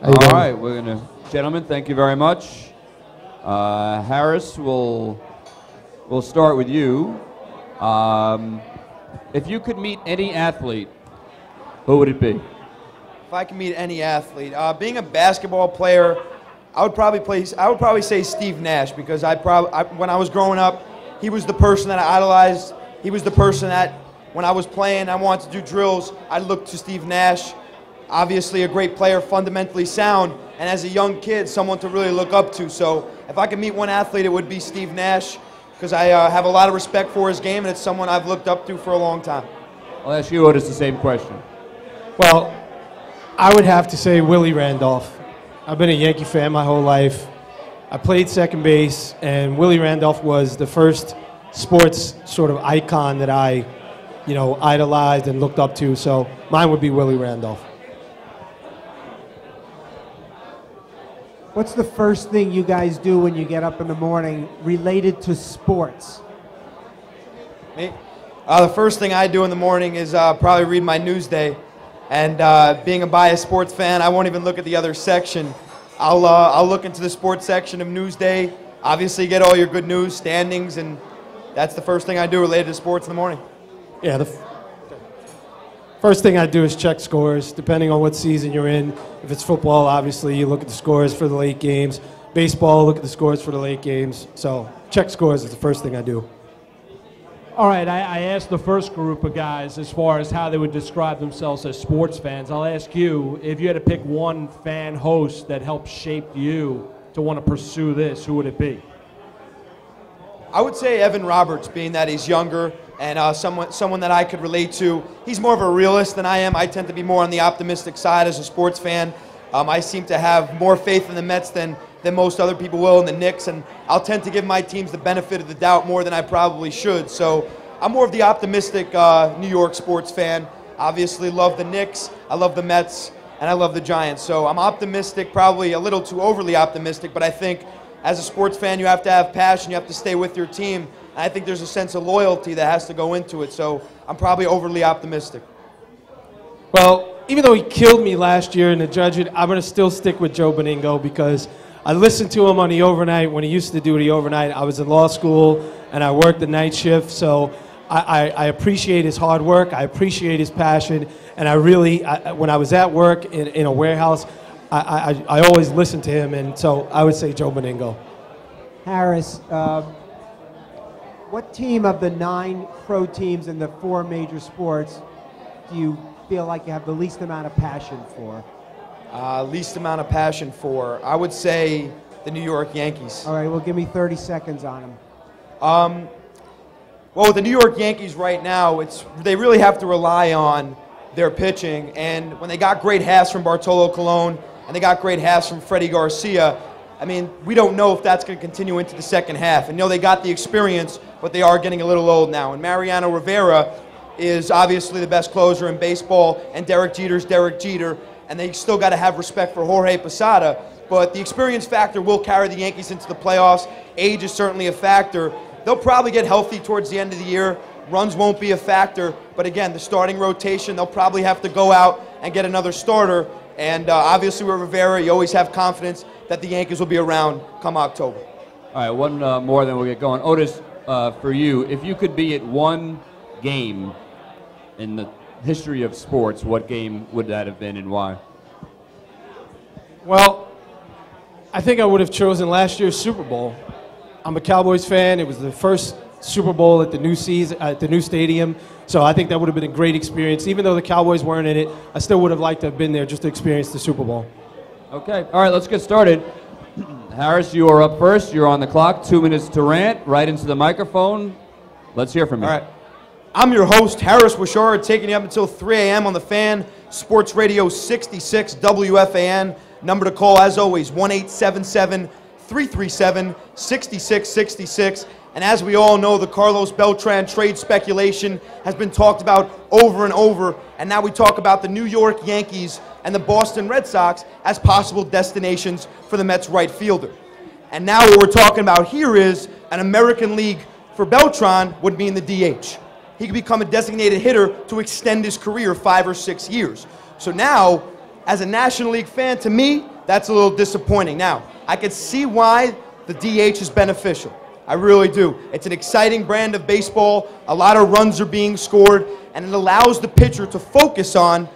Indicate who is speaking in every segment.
Speaker 1: All right, we're going to, gentlemen, thank you very much. Harris, we'll start with you. If you could meet any athlete, who would it be?
Speaker 2: If I could meet any athlete, being a basketball player, I would probably say Steve Nash, because when I was growing up, he was the person that I idolized. He was the person that when I was playing, I wanted to do drills, I looked to Steve Nash. Obviously a great player, fundamentally sound, and as a young kid, someone to really look up to. So if I could meet one athlete, it would be Steve Nash, because I have a lot of respect for his game, and it's someone I've looked up to for a long time.
Speaker 1: I'll ask you, Otis, the same question.
Speaker 3: Well, I would have to say Willie Randolph. I've been a Yankee fan my whole life. I played second base, and Willie Randolph was the first sports sort of icon that I, idolized and looked up to. So mine would be Willie Randolph.
Speaker 4: What's the first thing you guys do when you get up in the morning related to sports?
Speaker 2: Me? The first thing I do in the morning is probably read my Newsday. And being a biased sports fan, I won't even look at the other section. I'll look into the sports section of Newsday, obviously get all your good news, standings, and that's the first thing I do related to sports in the morning.
Speaker 3: Yeah, the first thing I do is check scores, depending on what season you're in. If it's football, obviously, you look at the scores for the late games. Baseball, look at the scores for the late games. So check scores is the first thing I do.
Speaker 5: All right, I asked the first group of guys as far as how they would describe themselves as sports fans. I'll ask you, if you had to pick one fan host that helped shape you to want to pursue this, who would it be?
Speaker 2: I would say Evan Roberts, being that he's younger and someone that I could relate to. He's more of a realist than I am. I tend to be more on the optimistic side as a sports fan. I seem to have more faith in the Mets than most other people will in the Knicks, and I'll tend to give my teams the benefit of the doubt more than I probably should. So I'm more of the optimistic New York sports fan. Obviously love the Knicks, I love the Mets, and I love the Giants. So I'm optimistic, probably a little too overly optimistic, but I think as a sports fan you have to have passion, you have to stay with your team, and I think there's a sense of loyalty that has to go into it. So I'm probably overly optimistic.
Speaker 3: Well, even though he killed me last year in the judging, I'm going to still stick with Joe Beningo, because I listened to him on the overnight when he used to do the overnight. I was in law school and I worked the night shift, so I appreciate his hard work. I appreciate his passion, and I really, when I was at work in a warehouse, I always listened to him, and so I would say Joe Beningo.
Speaker 4: Harris, what team of the 9 pro teams in the 4 major sports do you feel like you have the least amount of passion for?
Speaker 2: Least amount of passion for, I would say the New York Yankees.
Speaker 4: All right, well, give me 30 seconds on them.
Speaker 2: Well, with the New York Yankees right now, they really have to rely on their pitching, and when they got great halves from Bartolo Colon and they got great halves from Freddie Garcia, I mean, we don't know if that's going to continue into the second half. And they got the experience, but they are getting a little old now. And Mariano Rivera is obviously the best closer in baseball, and Derek Jeter's Derek Jeter, and they still got to have respect for Jorge Posada. But the experience factor will carry the Yankees into the playoffs. Age is certainly a factor. They'll probably get healthy towards the end of the year. Runs won't be a factor. But again, the starting rotation, they'll probably have to go out and get another starter. And obviously with Rivera, you always have confidence that the Yankees will be around come October.
Speaker 1: All right, one more, then we'll get going. Otis, for you, if you could be at one game in the history of sports, what game would that have been and why?
Speaker 3: Well, I think I would have chosen last year's Super Bowl. I'm a Cowboys fan. It was the first Super Bowl at the new season, at the new stadium. So I think that would have been a great experience. Even though the Cowboys weren't in it, I still would have liked to have been there just to experience the Super Bowl.
Speaker 1: Okay, all right, let's get started. Harris, you are up first. You're on the clock. 2 minutes to rant. Right into the microphone. Let's hear from you.
Speaker 2: All right. I'm your host, Harris Wichard, taking you up until 3 a.m. on the Fan, Sports Radio 66 WFAN. Number to call, as always, 1-877-337-6666. And as we all know, the Carlos Beltran trade speculation has been talked about over and over. And now we talk about the New York Yankees and the Boston Red Sox as possible destinations for the Mets right fielder. And now what we're talking about here is an American League for Beltran would mean the DH. He could become a designated hitter to extend his career 5 or 6 years. So now, as a National League fan, to me, that's a little disappointing. Now, I could see why the DH is beneficial. I really do. It's an exciting brand of baseball. A lot of runs are being scored, and it allows the pitcher to focus on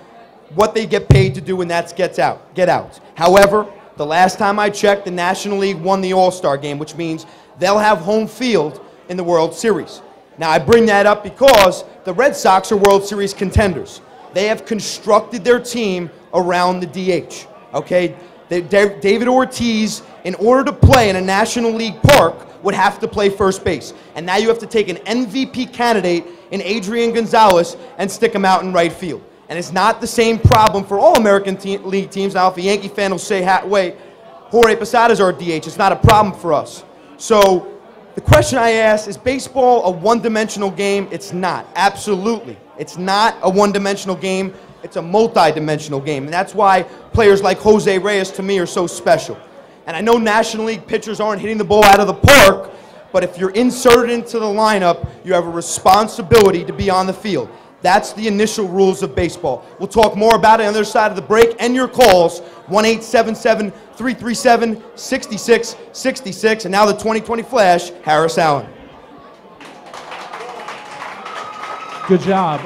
Speaker 2: what they get paid to do when that get out. However, the last time I checked, the National League won the All-Star game, which means they'll have home field in the World Series. Now, I bring that up because the Red Sox are World Series contenders. They have constructed their team around the DH, okay? David Ortiz, in order to play in a National League park, would have to play first base. And now you have to take an MVP candidate in Adrian Gonzalez and stick him out in right field. And it's not the same problem for all American League teams. Now, if a Yankee fan will say, wait, Jorge Posada's our DH, it's not a problem for us. So the question I ask, is baseball a one-dimensional game? It's not. Absolutely. It's not a one-dimensional game. It's a multi-dimensional game. And that's why players like Jose Reyes, to me, are so special. And I know National League pitchers aren't hitting the ball out of the park, but if you're inserted into the lineup, you have a responsibility to be on the field. That's the initial rules of baseball. We'll talk more about it on the other side of the break, and your calls, 1-877-337-6666. And now the 2020 Flash, Harris Allen.
Speaker 5: Good job.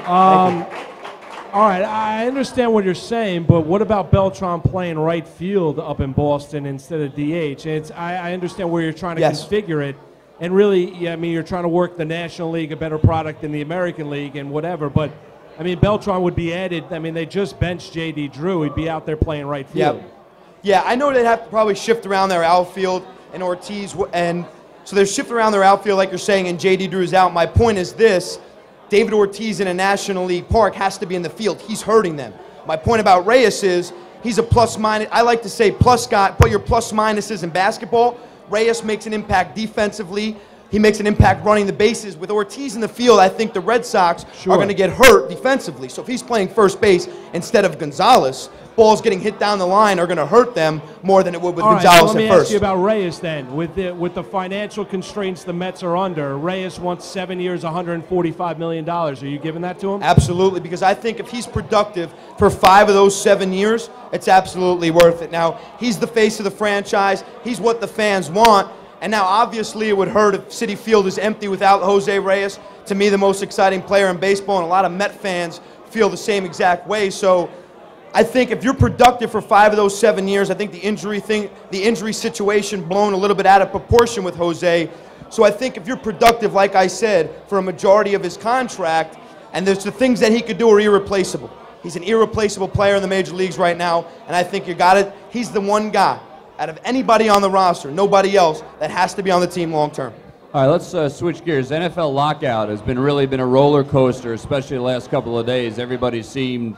Speaker 5: All right, I understand what you're saying, but what about Beltran playing right field up in Boston instead of DH? I understand where you're trying to configure it, and really, yeah, I mean, you're trying to work the National League a better product than the American League and whatever, but, I mean, Beltran would be added. I mean, they just benched J.D. Drew. He'd be out there playing right field.
Speaker 2: Yeah, I know they'd have to probably shift around their outfield, and Ortiz, and so they're shifting around their outfield, like you're saying, and J.D. Drew's out. My point is this. David Ortiz in a National League park has to be in the field. He's hurting them. My point about Reyes is he's a plus-minus. I like to say plus guy, put your plus-minuses in basketball. Reyes makes an impact defensively. He makes an impact running the bases. With Ortiz in the field, I think the Red Sox are going to get hurt defensively. So if he's playing first base instead of Gonzalez, balls getting hit down the line are going to hurt them more than it would with Gonzalez at first.
Speaker 5: Let me ask you about Reyes then. With the financial constraints the Mets are under, Reyes wants 7 years, $145 million. Are you giving that to him?
Speaker 2: Absolutely, because I think if he's productive for 5 of those 7 years, it's absolutely worth it. Now, he's the face of the franchise. He's what the fans want. And now, obviously, it would hurt if Citi Field is empty without Jose Reyes. To me, the most exciting player in baseball, and a lot of Met fans feel the same exact way. So I think if you're productive for 5 of those 7 years, I think the injury situation blown a little bit out of proportion with Jose. So I think if you're productive, like I said, for a majority of his contract, and there's the things that he could do are irreplaceable. He's an irreplaceable player in the major leagues right now, and I think you got it. He's the one guy out of anybody on the roster, nobody else, that has to be on the team long term.
Speaker 1: All right, let's switch gears. NFL lockout has really been a roller coaster, especially the last couple of days. Everybody seemed,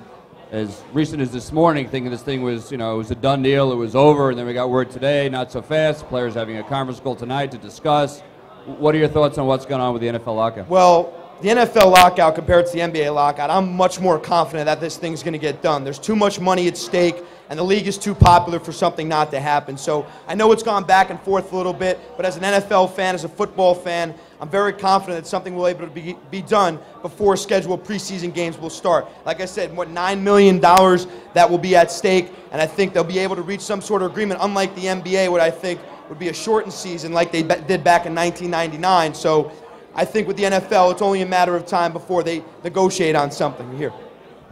Speaker 1: as recent as this morning, thinking this thing was, it was a done deal, it was over, and then we got word today, not so fast. Players having a conference call tonight to discuss. What are your thoughts on what's going on with the NFL lockout?
Speaker 2: Well, the NFL lockout compared to the NBA lockout, I'm much more confident that this thing's going to get done. There's too much money at stake, and the league is too popular for something not to happen. So I know it's gone back and forth a little bit, but as an NFL fan, as a football fan, I'm very confident that something will be able to be done before scheduled preseason games will start. Like I said, $9 million that will be at stake, and I think they'll be able to reach some sort of agreement, unlike the NBA, what I think would be a shortened season like they did back in 1999. So I think with the NFL, it's only a matter of time before they negotiate on something here.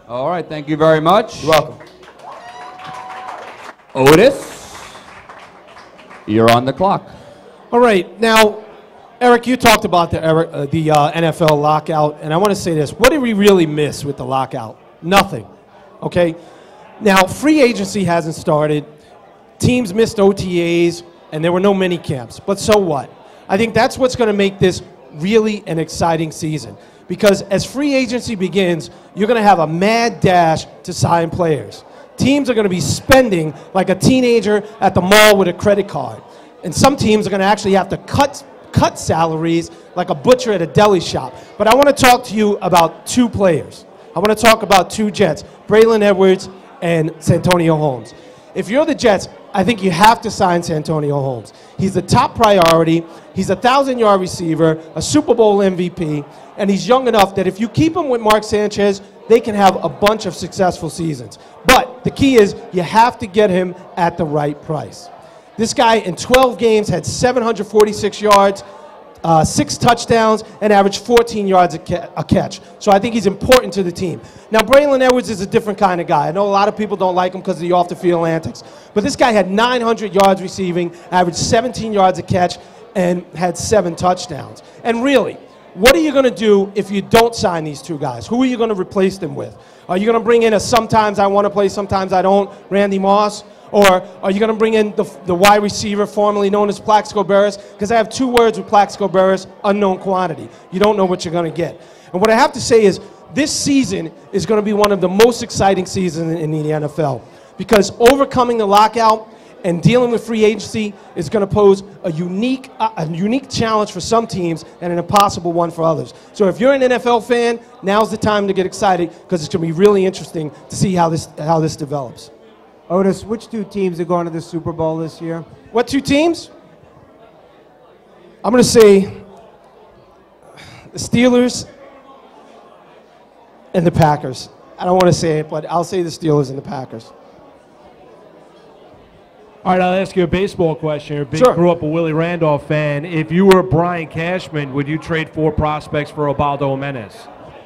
Speaker 1: All right, thank you very much.
Speaker 2: You're welcome.
Speaker 1: Otis, you're on the clock.
Speaker 3: All right, now, Eric, you talked about the NFL lockout, and I want to say this. What did we really miss with the lockout? Nothing, okay? Now, free agency hasn't started. Teams missed OTAs, and there were no mini camps, but so what? I think that's what's going to make this really an exciting season, because as free agency begins, you're going to have a mad dash to sign players. Teams are going to be spending like a teenager at the mall with a credit card. And some teams are going to actually have to cut salaries like a butcher at a deli shop. But I want to talk to you about 2 players. I want to talk about 2 Jets, Braylon Edwards and Santonio Holmes. If you're the Jets, I think you have to sign Santonio Holmes. He's the top priority. He's a 1,000-yard receiver, a Super Bowl MVP, and he's young enough that if you keep him with Mark Sanchez, they can have a bunch of successful seasons. But the key is you have to get him at the right price. This guy in 12 games had 746 yards, 6 touchdowns, and averaged 14 yards a catch. So I think he's important to the team. Now, Braylon Edwards is a different kind of guy. I know a lot of people don't like him because of the off-the-field antics. But this guy had 900 yards receiving, averaged 17 yards a catch, and had 7 touchdowns. And really, what are you going to do if you don't sign these 2 guys? Who are you going to replace them with? Are you going to bring in a sometimes I want to play, sometimes I don't, Randy Moss? Or are you going to bring in the wide receiver formerly known as Plaxico Burress? Because I have 2 words with Plaxico Burress, unknown quantity. You don't know what you're going to get. And what I have to say is this season is going to be one of the most exciting seasons in the NFL, because overcoming the lockout and dealing with free agency is going to pose a unique challenge for some teams and an impossible one for others. So if you're an NFL fan, now's the time to get excited, because it's going to be really interesting to see how this develops.
Speaker 4: Otis, which 2 teams are going to the Super Bowl this year?
Speaker 3: What 2 teams? I'm going to say the Steelers and the Packers. I don't want to say it, but I'll say the Steelers and the Packers.
Speaker 5: All right, I'll ask you a baseball question. You're a big,
Speaker 3: Sure.
Speaker 5: grew up a Willie Randolph fan. If you were Brian Cashman, would you trade 4 prospects for Ubaldo Jimenez?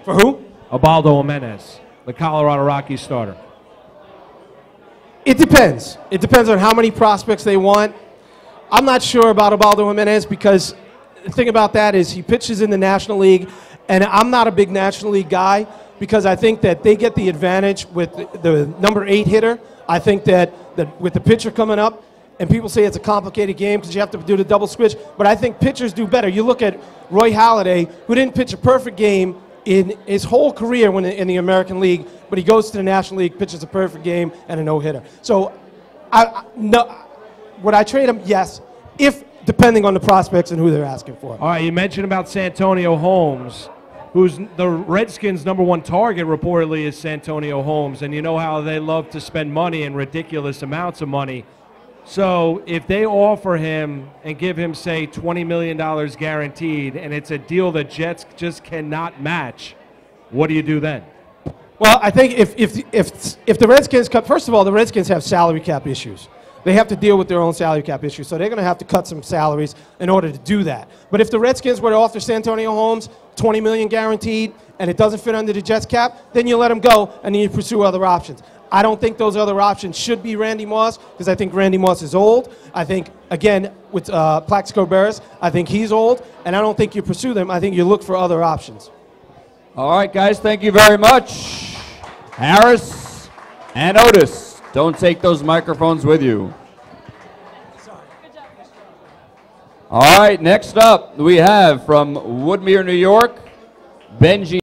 Speaker 3: For who?
Speaker 5: Ubaldo Jimenez, the Colorado Rockies starter.
Speaker 3: It depends. It depends on how many prospects they want. I'm not sure about Ubaldo Jimenez, because the thing about that is he pitches in the National League, and I'm not a big National League guy, because I think that they get the advantage with the number 8 hitter. I think that with the pitcher coming up, and people say it's a complicated game because you have to do the double switch, but I think pitchers do better. You look at Roy Halladay, who didn't pitch a perfect game in his whole career in the American League, but he goes to the National League, pitches a perfect game, and a no-hitter. So, would I trade him? Yes, depending on the prospects and who they're asking for.
Speaker 5: All right, you mentioned about Santonio Holmes, who's the Redskins' #1 target reportedly is Santonio Holmes, and you know how they love to spend money and ridiculous amounts of money. So if they offer him and give him, say, $20 million guaranteed, and it's a deal that Jets just cannot match, what do you do then?
Speaker 3: Well, I think if the Redskins cut, first of all, the Redskins have salary cap issues. They have to deal with their own salary cap issues, so they're going to have to cut some salaries in order to do that. But if the Redskins were to offer Santonio Holmes $20 million guaranteed, and it doesn't fit under the Jets cap, then you let him go, and then you pursue other options. I don't think those other options should be Randy Moss, because I think Randy Moss is old. I think, again, with Plaxico Burress, I think he's old, and I don't think you pursue them. I think you look for other options.
Speaker 1: All right, guys, thank you very much. Harris and Otis, don't take those microphones with you. All right, next up we have from Woodmere, New York, Benji.